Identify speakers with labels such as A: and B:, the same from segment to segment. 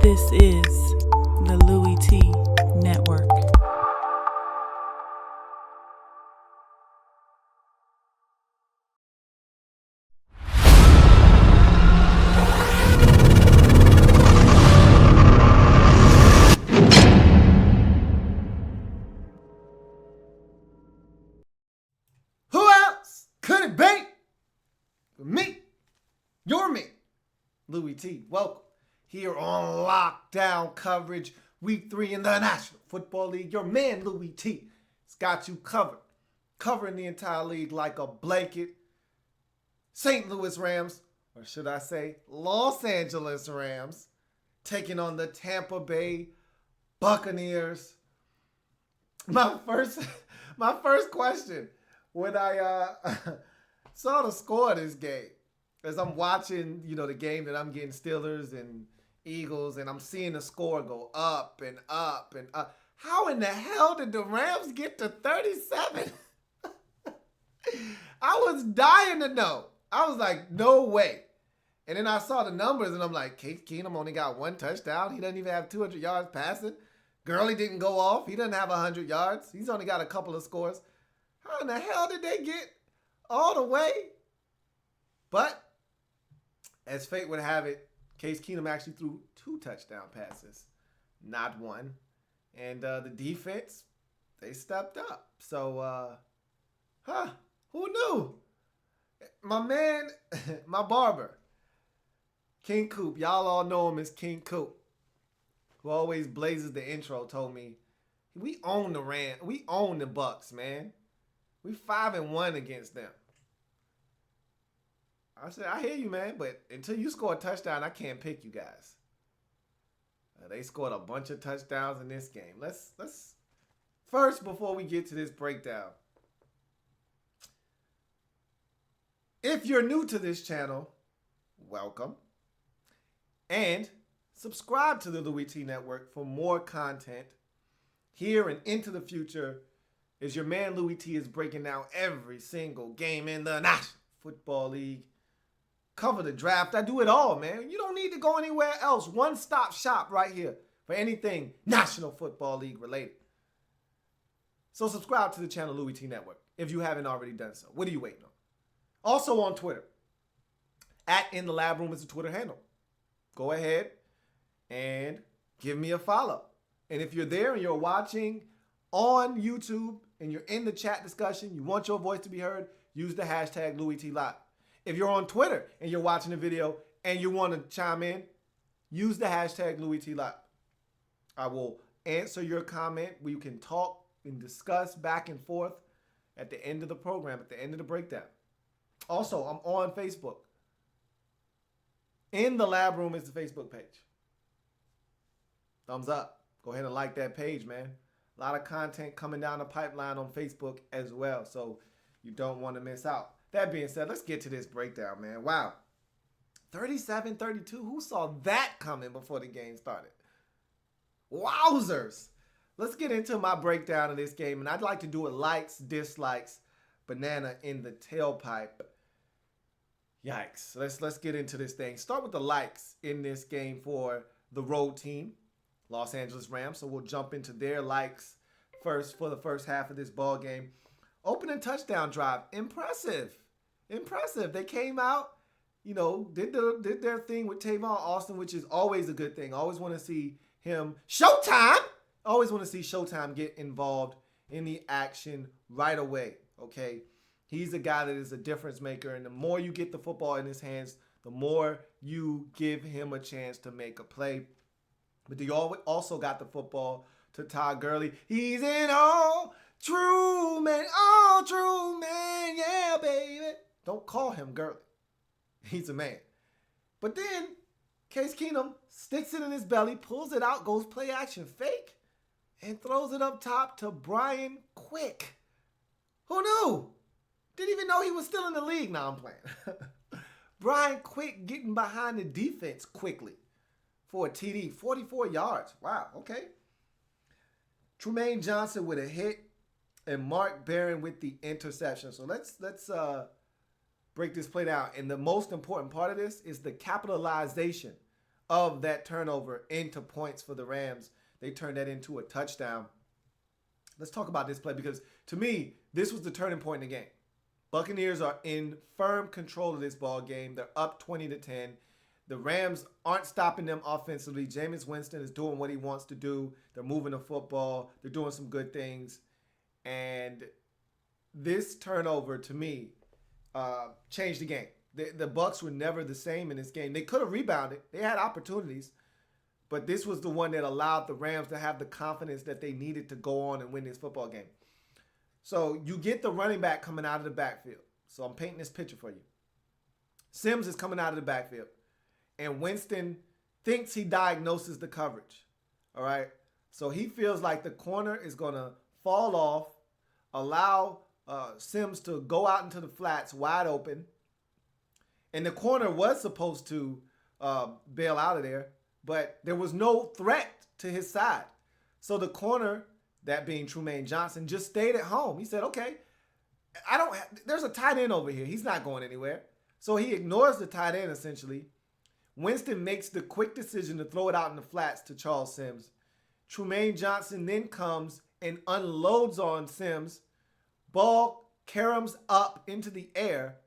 A: This is the Louie Tee Network.
B: Who else could it be? Me, your me, Louie Tee. Welcome here on lockdown coverage, week 3 in the National Football League. Your man, Louie Tee, has got you covered, covering the entire league like a blanket. St. Louis Rams, or should I say Los Angeles Rams, taking on the Tampa Bay Buccaneers. My first question when I saw the score of this game, as I'm watching, the game that I'm getting, Steelers and Eagles, and I'm seeing the score go up and up and up. How in the hell did the Rams get to 37? I was dying to know. I was like, no way. And then I saw the numbers, and I'm like, Case Keenum only got 1 touchdown. He doesn't even have 200 yards passing. Gurley didn't go off. He doesn't have 100 yards. He's only got a couple of scores. How in the hell did they get all the way? But as fate would have it, Case Keenum actually threw 2 touchdown passes, not 1. And the defense, they stepped up. So, who knew? My man, my barber, King Coop, y'all all know him as King Coop, who always blazes the intro, told me, we own the Rams. We own the Bucks, man. We 5-1 against them. I said, I hear you, man, but until you score a touchdown, I can't pick you guys. They scored a bunch of touchdowns in this game. Let's first, before we get to this breakdown, if you're new to this channel, welcome. And subscribe to the Louie Tee Network for more content here and into the future, as your man Louie Tee is breaking down every single game in the National Football League. Cover the draft. I do it all, man. You don't need to go anywhere else. One-stop shop right here for anything National Football League related. So subscribe to the channel Louie Tee Network if you haven't already done so. What are you waiting on? Also on Twitter, @InTheLabRoom is the Twitter handle. Go ahead and give me a follow. And if you're there and you're watching on YouTube and you're in the chat discussion, you want your voice to be heard, use the hashtag #LouieTeeLive. If you're on Twitter and you're watching the video and you want to chime in, use the hashtag #LouieTeeLive. I will answer your comment. We can talk and discuss back and forth at the end of the program, at the end of the breakdown. Also, I'm on Facebook. In the Lab Room is the Facebook page. Thumbs up. Go ahead and like that page, man. A lot of content coming down the pipeline on Facebook as well, so you don't want to miss out. That being said, let's get to this breakdown, man. Wow. 37-32. Who saw that coming before the game started? Wowzers. Let's get into my breakdown of this game, and I'd like to do it likes, dislikes, banana in the tailpipe. Yikes. Let's get into this thing. Start with the likes in this game for the road team, Los Angeles Rams. So we'll jump into their likes first for the first half of this ball game. Opening touchdown drive. Impressive. They came out, did their thing with Tavon Austin, which is always a good thing. Always want to see him. Showtime! Always want to see Showtime get involved in the action right away, okay? He's a guy that is a difference maker, and the more you get the football in his hands, the more you give him a chance to make a play. But you also got the football to Todd Gurley. He's an all-true man, yeah, baby. Don't call him Gurley. He's a man. But then Case Keenum sticks it in his belly, pulls it out, goes play action fake, and throws it up top to Brian Quick. Who knew? Didn't even know he was still in the league. Now I'm playing. Brian Quick getting behind the defense quickly for a TD, 44 yards. Wow, okay. Trumaine Johnson with a hit and Mark Barron with the interception. So let's break this play down. And the most important part of this is the capitalization of that turnover into points for the Rams. They turned that into a touchdown. Let's talk about this play because to me, this was the turning point in the game. Buccaneers are in firm control of this ball game. They're up 20-10. The Rams aren't stopping them offensively. Jameis Winston is doing what he wants to do. They're moving the football. They're doing some good things. And this turnover, to me, changed the game. The Bucs were never the same in this game. They could have rebounded. They had opportunities. But this was the one that allowed the Rams to have the confidence that they needed to go on and win this football game. So you get the running back coming out of the backfield. So I'm painting this picture for you. Sims is coming out of the backfield. And Winston thinks he diagnoses the coverage. All right? So he feels like the corner is going to fall off, allow Sims to go out into the flats wide open. And the corner was supposed to bail out of there, but there was no threat to his side. So the corner, that being Trumaine Johnson, just stayed at home. He said, okay, there's a tight end over here. He's not going anywhere. So he ignores the tight end, essentially. Winston makes the quick decision to throw it out in the flats to Charles Sims. Trumaine Johnson then comes and unloads on Sims. Ball caroms up into the air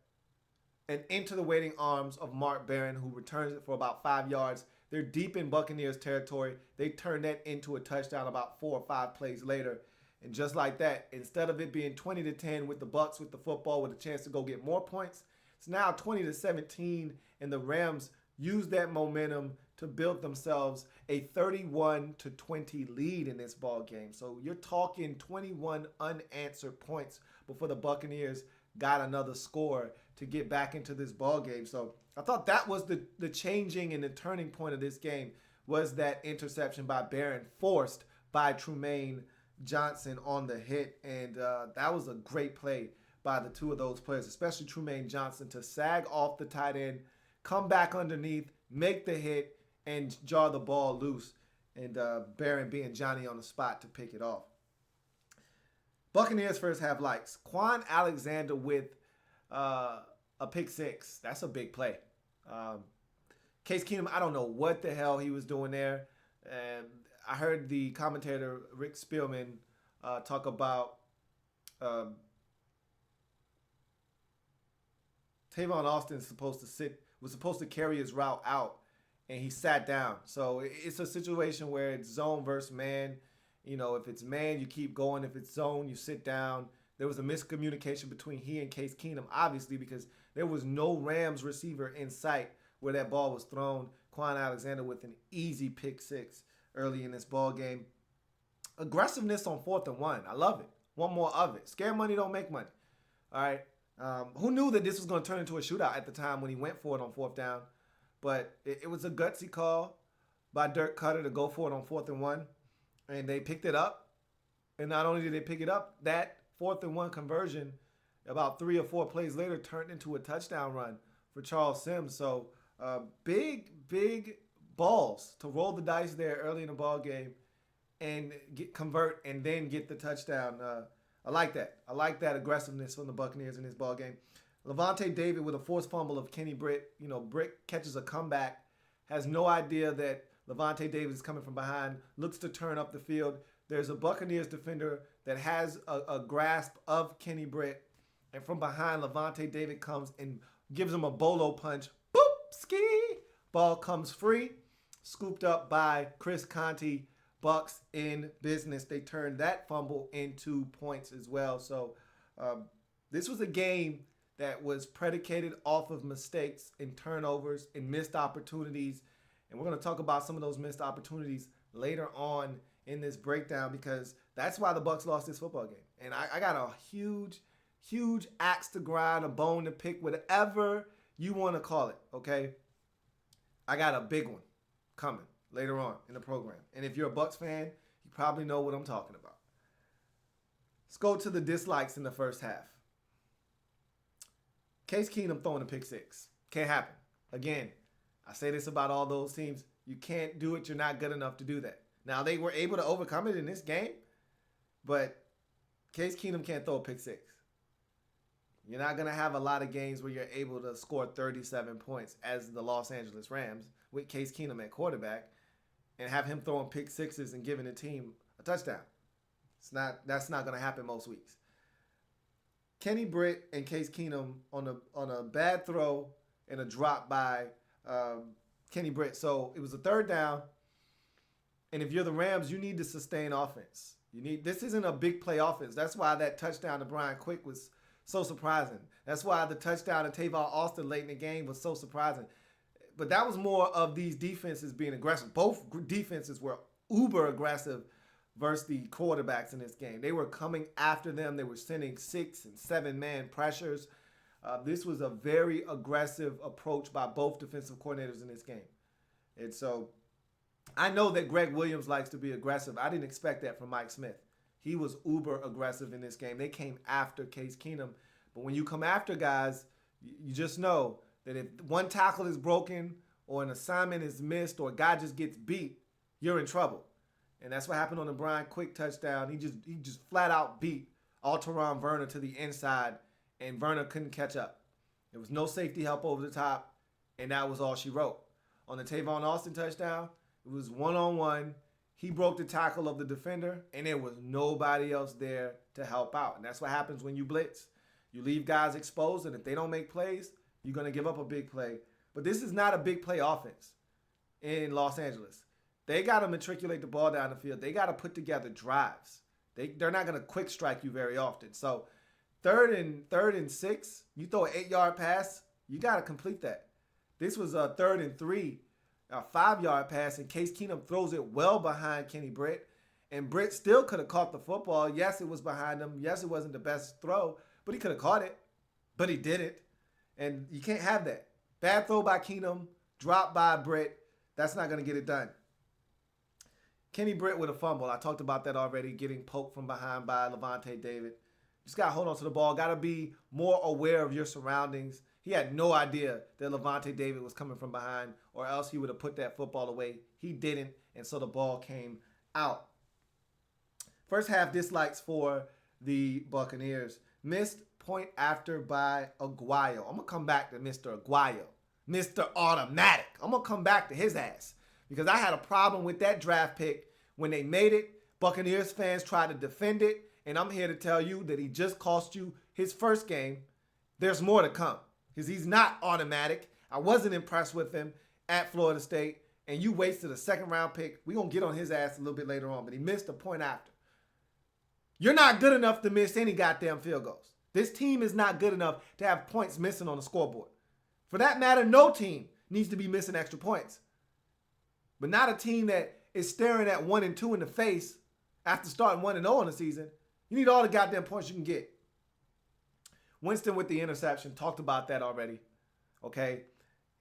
B: and into the waiting arms of Mark Barron, who returns it for about 5 yards. They're deep in Buccaneers territory. They turn that into a touchdown about 4 or 5 plays later. And just like that, instead of it being 20-10 with the Bucs with the football with a chance to go get more points, it's now 20-17, and the Rams use that momentum to build themselves a 31-20 lead in this ball game. So you're talking 21 unanswered points before the Buccaneers got another score to get back into this ball game. So I thought that was the changing and the turning point of this game, was that interception by Barron forced by Trumaine Johnson on the hit. And that was a great play by the two of those players, especially Trumaine Johnson, to sag off the tight end, come back underneath, make the hit, and jar the ball loose. And Barron being Johnny on the spot to pick it off. Buccaneers first half likes. Quan Alexander with a pick six. That's a big play. Case Keenum, I don't know what the hell he was doing there. And I heard the commentator, Rick Spielman, talk about Tavon Austin was supposed to carry his route out, and he sat down. So it's a situation where it's zone versus man. You know, if it's man, you keep going. If it's zone, you sit down. There was a miscommunication between he and Case Keenum, obviously, because there was no Rams receiver in sight where that ball was thrown. Quan Alexander with an easy pick six early in this ball game. Aggressiveness on 4th and 1. I love it. One more of it. Scare money don't make money. All right. Who knew that this was going to turn into a shootout at the time when he went for it on 4th down? But it was a gutsy call by Dirk Cutter to go for it on 4th and 1. And they picked it up. And not only did they pick it up, that 4th and 1 conversion about 3 or 4 plays later turned into a touchdown run for Charles Sims. So big balls to roll the dice there early in the ball game and convert and then get the touchdown. I like that. I like that aggressiveness from the Buccaneers in this ball game. Levante David with a forced fumble of Kenny Britt. You know, Britt catches a comeback, has no idea that Levante David is coming from behind, looks to turn up the field. There's a Buccaneers defender that has a grasp of Kenny Britt, and from behind, Levante David comes and gives him a bolo punch. Boop, ski. Ball comes free, scooped up by Chris Conte. Bucs in business. They turned that fumble into points as well. So this was a game that was predicated off of mistakes and turnovers and missed opportunities. And we're going to talk about some of those missed opportunities later on in this breakdown, because that's why the Bucs lost this football game. And I got a huge axe to grind, a bone to pick, whatever you want to call it, okay? I got a big one coming later on in the program. And if you're a Bucs fan, you probably know what I'm talking about. Let's go to the dislikes in the first half. Case Keenum throwing a pick six. Can't happen. Again, I say this about all those teams. You can't do it. You're not good enough to do that. Now, they were able to overcome it in this game, but Case Keenum can't throw a pick six. You're not going to have a lot of games where you're able to score 37 points as the Los Angeles Rams with Case Keenum at quarterback and have him throwing pick sixes and giving the team a touchdown. That's not going to happen most weeks. Kenny Britt and Case Keenum on a bad throw and a drop by Kenny Britt. So it was a third down. And if you're the Rams, you need to sustain offense. This isn't a big play offense. That's why that touchdown to Brian Quick was so surprising. That's why the touchdown to Tavon Austin late in the game was so surprising. But that was more of these defenses being aggressive. Both defenses were uber aggressive versus the quarterbacks in this game. They were coming after them. They were sending 6- and 7-man pressures. This was a very aggressive approach by both defensive coordinators in this game. And so I know that Greg Williams likes to be aggressive. I didn't expect that from Mike Smith. He was uber aggressive in this game. They came after Case Keenum. But when you come after guys, you just know that if one tackle is broken or an assignment is missed or a guy just gets beat, you're in trouble. And that's what happened on the Brian Quick touchdown. He just flat out beat Alteron Verner to the inside, and Verner couldn't catch up. There was no safety help over the top, and that was all she wrote. On the Tavon Austin touchdown, it was one-on-one. He broke the tackle of the defender, and there was nobody else there to help out. And that's what happens when you blitz. You leave guys exposed, and if they don't make plays, you're going to give up a big play. But this is not a big play offense in Los Angeles. They got to matriculate the ball down the field. They got to put together drives. They're not going to quick strike you very often. So third and 6, you throw an 8-yard pass, you got to complete that. This was a 3rd and 3. A 5-yard pass, and Case Keenum throws it well behind Kenny Britt. And Britt still could have caught the football. Yes, it was behind him. Yes, it wasn't the best throw, but he could have caught it. But he didn't. And you can't have that. Bad throw by Keenum, drop by Britt. That's not going to get it done. Kenny Britt with a fumble. I talked about that already, getting poked from behind by Levante David. Just got to hold on to the ball. Got to be more aware of your surroundings. He had no idea that Levante David was coming from behind, or else he would have put that football away. He didn't, and so the ball came out. First half dislikes for the Buccaneers. Missed point after by Aguayo. I'm going to come back to Mr. Aguayo. Mr. Automatic. I'm going to come back to his ass because I had a problem with that draft pick when they made it. Buccaneers fans tried to defend it, and I'm here to tell you that he just cost you his first game. There's more to come. Because he's not automatic. I wasn't impressed with him at Florida State. And you wasted a 2nd-round pick. We're going to get on his ass a little bit later on. But he missed a point after. You're not good enough to miss any goddamn field goals. This team is not good enough to have points missing on the scoreboard. For that matter, no team needs to be missing extra points. But not a team that is staring at 1-2 in the face after starting 1-0 in the season. You need all the goddamn points you can get. Winston with the interception, talked about that already, okay?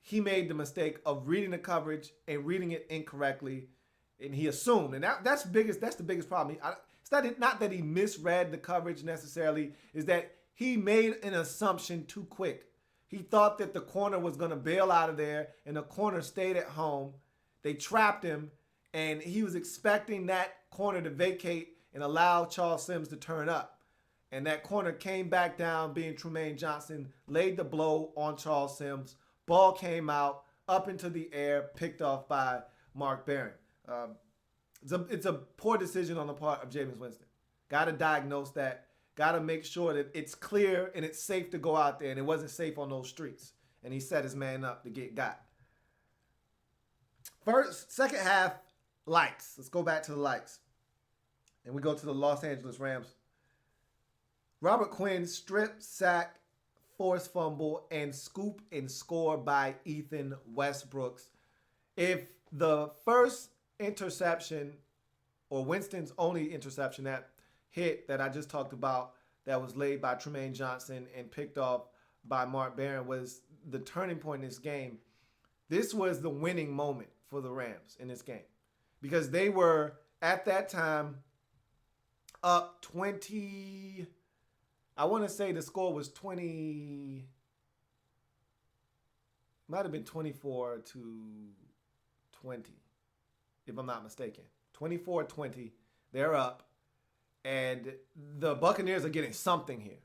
B: He made the mistake of reading the coverage and reading it incorrectly, and he assumed. And that's the biggest problem. It's not that he misread the coverage necessarily, is that he made an assumption too quick. He thought that the corner was going to bail out of there, and the corner stayed at home. They trapped him, and he was expecting that corner to vacate and allow Charles Sims to turn up. And that corner came back down, being Trumaine Johnson, laid the blow on Charles Sims. Ball came out, up into the air, picked off by Mark Barron. It's a poor decision on the part of Jameis Winston. Got to diagnose that. Got to make sure that it's clear and it's safe to go out there, and it wasn't safe on those streets. And he set his man up to get got. Second half, likes. Let's go back to the likes. And we go to the Los Angeles Rams. Robert Quinn strip, sack, forced fumble, and scoop and score by Ethan Westbrooks. If the first interception, or Winston's only interception, that hit that I just talked about that was laid by Trumaine Johnson and picked off by Mark Barron, was the turning point in this game, this was the winning moment for the Rams in this game. Because they were, at that time, up 20... I want to say the score was 20, might have been 24-20, if I'm not mistaken. 24-20, they're up, and the Buccaneers are getting something here.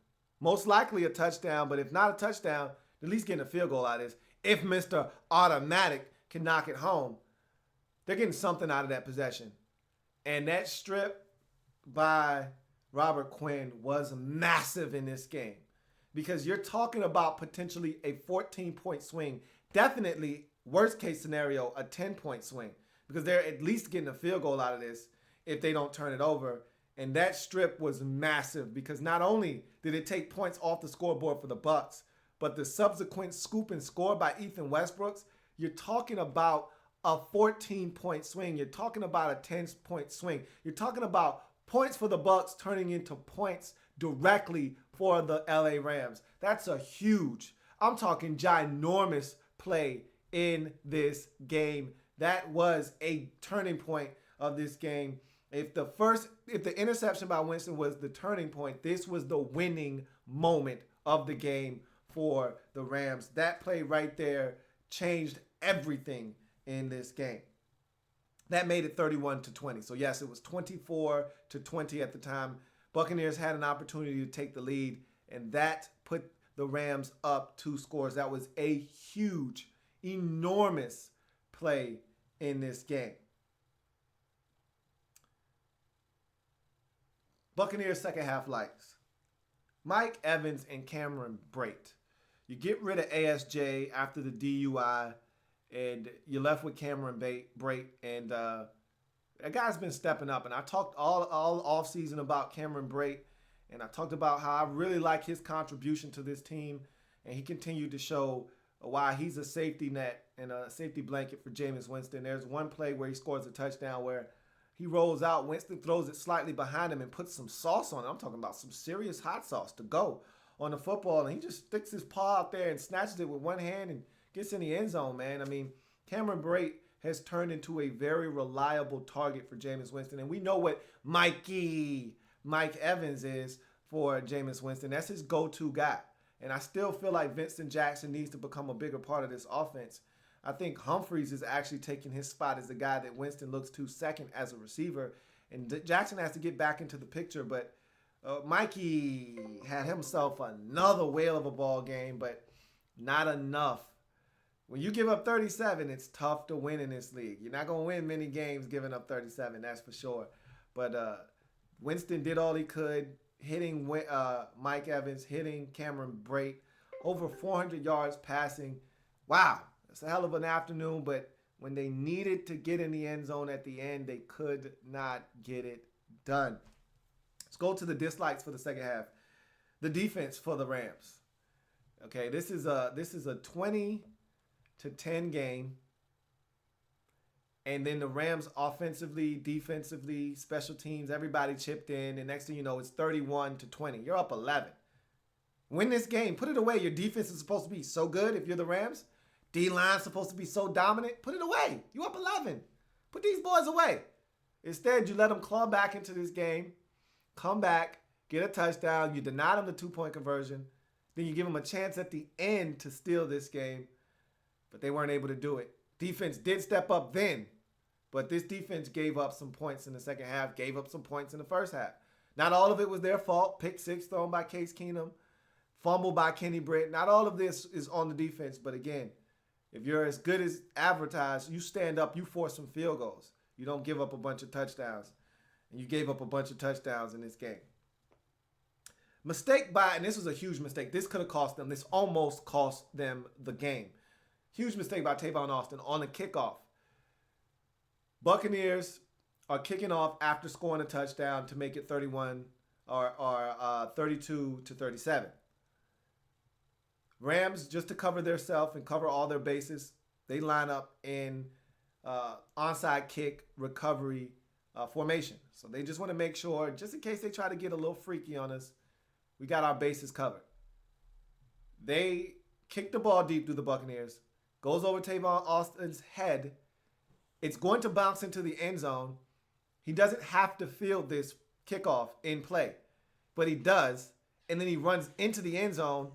B: Most likely a touchdown, but if not a touchdown, at least getting a field goal out of this. If Mr. Automatic can knock it home, they're getting something out of that possession. And that strip by Robert Quinn was massive in this game because you're talking about potentially a 14-point swing. Definitely, worst case scenario, a 10-point swing because they're at least getting a field goal out of this if they don't turn it over. And that strip was massive because not only did it take points off the scoreboard for the Bucks, but the subsequent scoop and score by Ethan Westbrooks, you're talking about a 14-point swing. You're talking about a 10-point swing. You're talking about points for the Bucks turning into points directly for the LA Rams. That's a huge, I'm talking ginormous play in this game. That was a turning point of this game. If the interception by Winston was the turning point, this was the winning moment of the game for the Rams. That play right there changed everything in this game. That made it 31-20. So yes, it was 24-20 at the time. Buccaneers had an opportunity to take the lead, and that put the Rams up 2 scores. That was a huge, enormous play in this game. Buccaneers second half likes. Mike Evans and Cameron Brate. You get rid of ASJ after the DUI, and you're left with Cameron Brate. And that guy's been stepping up. And I talked all offseason about Cameron Brate, and I talked about how I really like his contribution to this team. And he continued to show why he's a safety net and a safety blanket for Jameis Winston. There's one play where he scores a touchdown where he rolls out, Winston throws it slightly behind him and puts some sauce on it. I'm talking about some serious hot sauce to go on the football. And he just sticks his paw out there and snatches it with one hand and gets in the end zone, man. I mean, Cameron Brate has turned into a very reliable target for Jameis Winston. And we know what Mike Evans is for Jameis Winston. That's his go-to guy. And I still feel like Vincent Jackson needs to become a bigger part of this offense. I think Humphries is actually taking his spot as the guy that Winston looks to second as a receiver. And Jackson has to get back into the picture. But Mikey had himself another whale of a ball game, but not enough. When you give up 37, it's tough to win in this league. You're not going to win many games giving up 37, that's for sure. But Winston did all he could, hitting Mike Evans, hitting Cameron Brate, over 400 yards passing. Wow. It's a hell of an afternoon, but when they needed to get in the end zone at the end, they could not get it done. Let's go to the dislikes for the second half. The defense for the Rams. Okay, this is a 20-10 game. And then the Rams offensively, defensively, special teams, everybody chipped in. And next thing you know, it's 31-20. You're up 11. Win this game. Put it away. Your defense is supposed to be so good if you're the Rams. D-line's supposed to be so dominant. Put it away. You up 11. Put these boys away. Instead, you let them claw back into this game, come back, get a touchdown. You deny them the 2-point conversion. Then you give them a chance at the end to steal this game, but they weren't able to do it. Defense did step up then, but this defense gave up some points in the second half, gave up some points in the first half. Not all of it was their fault. Pick 6 thrown by Case Keenum, fumble by Kenny Britt. Not all of this is on the defense, but again, if you're as good as advertised, you stand up, you force some field goals. You don't give up a bunch of touchdowns. And you gave up a bunch of touchdowns in this game. Mistake by, and this was a huge mistake. This could have cost them. This almost cost them the game. Huge mistake by Tavon Austin on the kickoff. Buccaneers are kicking off after scoring a touchdown to make it 32-37. Rams, just to cover theirself and cover all their bases, they line up in onside kick recovery formation. So they just want to make sure, just in case they try to get a little freaky on us, we got our bases covered. They kick the ball deep through the Buccaneers, goes over Tavon Austin's head. It's going to bounce into the end zone. He doesn't have to field this kickoff in play, but he does, and then he runs into the end zone.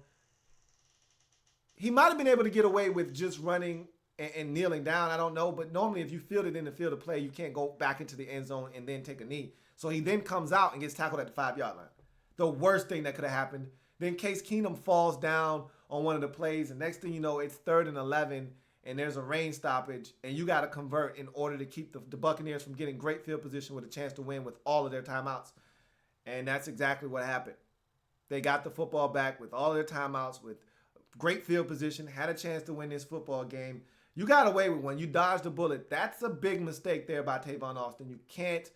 B: He might have been able to get away with just running and kneeling down. I don't know. But normally if you field it in the field of play, you can't go back into the end zone and then take a knee. So he then comes out and gets tackled at the 5-yard line. The worst thing that could have happened. Then Case Keenum falls down on one of the plays, and next thing you know, it's 3rd and 11, and there's a rain stoppage, and you got to convert in order to keep the Buccaneers from getting great field position with a chance to win with all of their timeouts. And that's exactly what happened. They got the football back with all of their timeouts, with great field position, had a chance to win this football game. You got away with one. You dodged a bullet. That's a big mistake there by Tavon Austin. You can't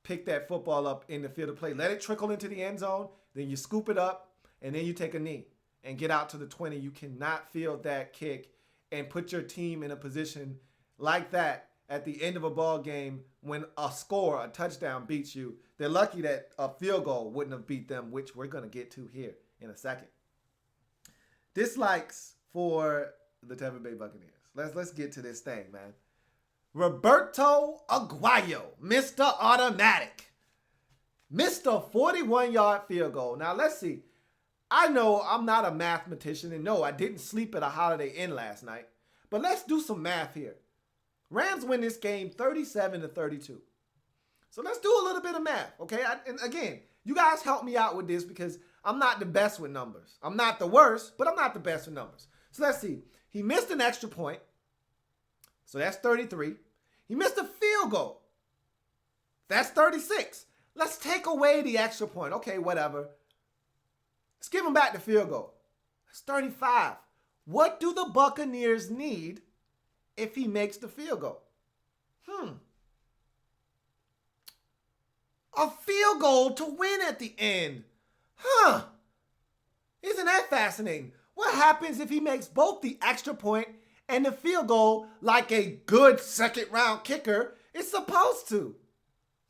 B: pick that football up in the field of play. Let it trickle into the end zone, then you scoop it up, and then you take a knee and get out to the 20. You cannot field that kick and put your team in a position like that at the end of a ball game when a touchdown beats you. They're lucky that a field goal wouldn't have beat them, which we're going to get to here in a second. Dislikes for the Tampa Bay Buccaneers. Let's get to this thing, man. Roberto Aguayo, Mr. Automatic. Missed a 41-yard field goal. Now, let's see. I know I'm not a mathematician, and no, I didn't sleep at a Holiday Inn last night. But let's do some math here. Rams win this game 37-32. So let's do a little bit of math, okay? And again, you guys help me out with this because I'm not the best with numbers. I'm not the worst, but I'm not the best with numbers. So let's see. He missed an extra point. So that's 33. He missed a field goal. That's 36. Let's take away the extra point. Okay, whatever. Let's give him back the field goal. That's 35. What do the Buccaneers need if he makes the field goal? A field goal to win at the end. Isn't that fascinating? What happens if he makes both the extra point and the field goal like a good second-round kicker is supposed to?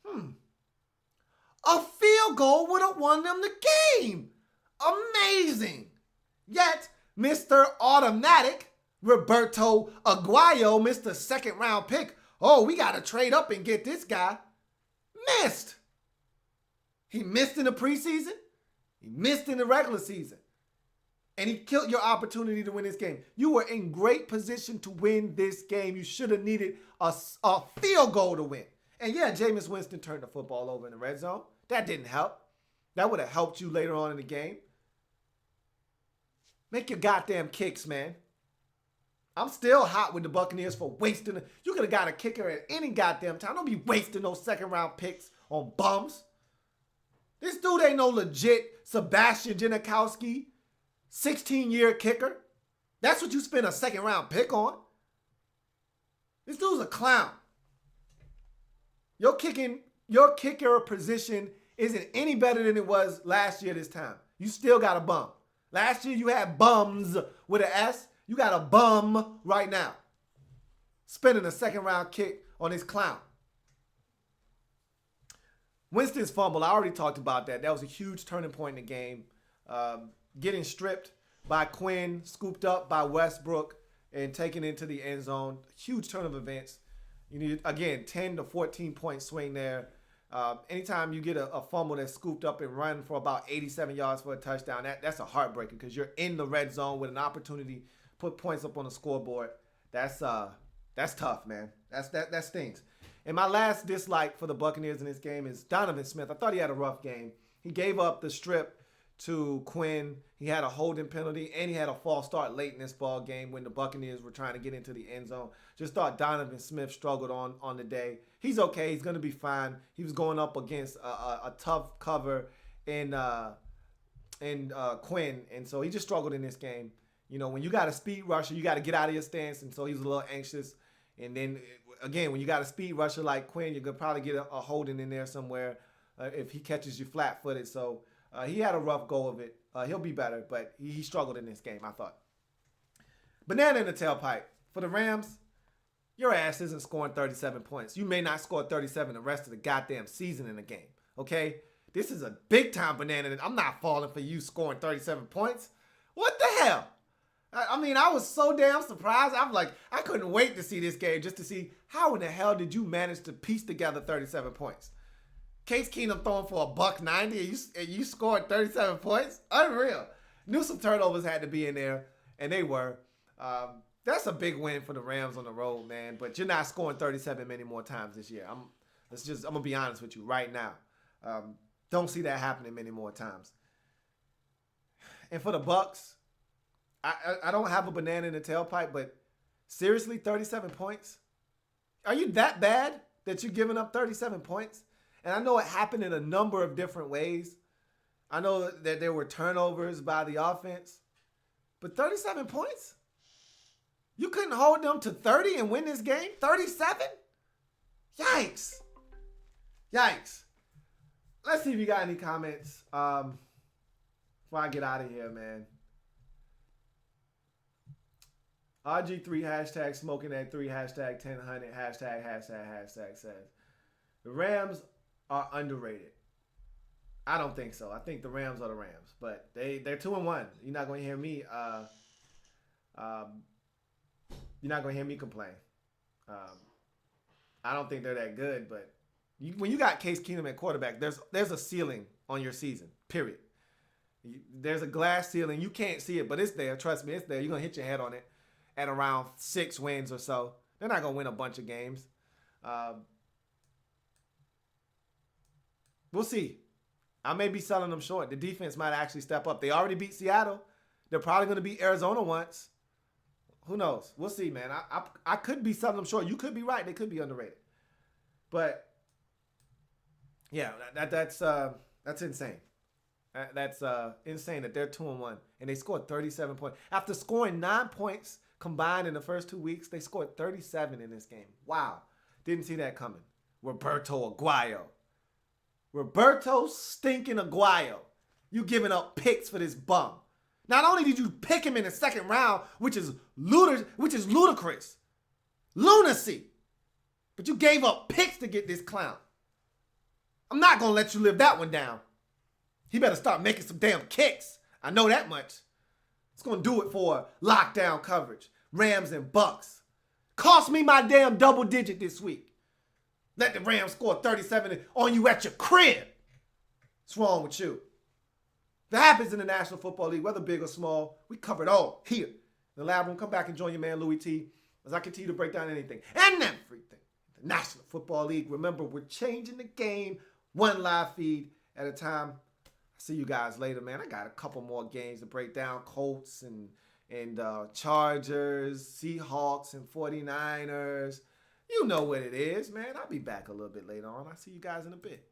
B: A field goal would have won them the game. Amazing. Yet, Mr. Automatic, Roberto Aguayo, Mr. Second-round pick, we got to trade up and get this guy, missed. He missed in the preseason. He missed in the regular season. And he killed your opportunity to win this game. You were in great position to win this game. You should have needed a field goal to win. And yeah, Jameis Winston turned the football over in the red zone. That didn't help. That would have helped you later on in the game. Make your goddamn kicks, man. I'm still hot with the Buccaneers for wasting it. You could have got a kicker at any goddamn time. Don't be wasting those second-round picks on bums. This dude ain't no legit Sebastian Janikowski, 16-year kicker. That's what you spend a second-round pick on. This dude's a clown. Your kicker position isn't any better than it was last year this time. You still got a bum. Last year you had bums with an S. You got a bum right now. Spending a second-round kick on this clown. Winston's fumble, I already talked about that. That was a huge turning point in the game. Getting stripped by Quinn, scooped up by Westbrook, and taken into the end zone. Huge turn of events. You need, again, 10 to 14-point swing there. Anytime you get a fumble that's scooped up and run for about 87 yards for a touchdown, that's a heartbreaker because you're in the red zone with an opportunity to put points up on the scoreboard. That's tough, man. That stings. And my last dislike for the Buccaneers in this game is Donovan Smith. I thought he had a rough game. He gave up the strip to Quinn. He had a holding penalty, and he had a false start late in this ball game when the Buccaneers were trying to get into the end zone. Just thought Donovan Smith struggled on the day. He's okay. He's going to be fine. He was going up against a tough cover in Quinn, and so he just struggled in this game. You know, when you got a speed rusher, you got to get out of your stance, and so he was a little anxious. And then, again, when you got a speed rusher like Quinn, you're going to probably get a holding in there somewhere if he catches you flat-footed. So he had a rough go of it. He'll be better, but he struggled in this game, I thought. Banana in the tailpipe. For the Rams, your ass isn't scoring 37 points. You may not score 37 the rest of the goddamn season in the game, okay? This is a big-time banana. I'm not falling for you scoring 37 points. What the hell? I mean, I was so damn surprised. I'm like, I couldn't wait to see this game just to see how in the hell did you manage to piece together 37 points. Case Keenum throwing for $190 and you scored 37 points? Unreal. Knew some turnovers had to be in there, and they were. That's a big win for the Rams on the road, man. But you're not scoring 37 many more times this year. I'm going to be honest with you right now. Don't see that happening many more times. And for the Bucks, I don't have a banana in the tailpipe, but seriously, 37 points? Are you that bad that you're giving up 37 points? And I know it happened in a number of different ways. I know that there were turnovers by the offense, but 37 points? You couldn't hold them to 30 and win this game? 37? Yikes. Yikes. Let's see if you got any comments before I get out of here, man. RG3 hashtag smoking at 3 hashtag 1000 hashtag says the Rams are underrated. I don't think so. I think the Rams are the Rams, but they're 2-1. You're not going to hear me. You're not going to hear me complain. I don't think they're that good, but when you got Case Keenum at quarterback, there's a ceiling on your season. Period. There's a glass ceiling. You can't see it, but it's there. Trust me, it's there. You're gonna hit your head on it at around 6 wins or so. They're not gonna win a bunch of games. We'll see. I may be selling them short. The defense might actually step up. They already beat Seattle. They're probably going to beat Arizona once. Who knows? We'll see, man. I could be selling them short. You could be right. They could be underrated. But, yeah, that's insane. That's insane that they're 2-1. And they scored 37 points. After scoring 9 points combined in the first 2 weeks, they scored 37 in this game. Wow. Didn't see that coming. Roberto stinking Aguayo. You giving up picks for this bum. Not only did you pick him in the second round, which is ludicrous, lunacy, but you gave up picks to get this clown. I'm not going to let you live that one down. He better start making some damn kicks. I know that much. It's going to do it for lockdown coverage. Rams and Bucks. Cost me my damn double digit this week. Let the Rams score 37 on you at your crib. What's wrong with you? If it happens in the National Football League, whether big or small, we cover it all here. In the lab room, come back and join your man Louie T as I continue to break down anything and everything. The National Football League. Remember, we're changing the game one live feed at a time. I'll see you guys later, man. I got a couple more games to break down. Colts and Chargers, Seahawks and 49ers. You know what it is, man. I'll be back a little bit later on. I'll see you guys in a bit.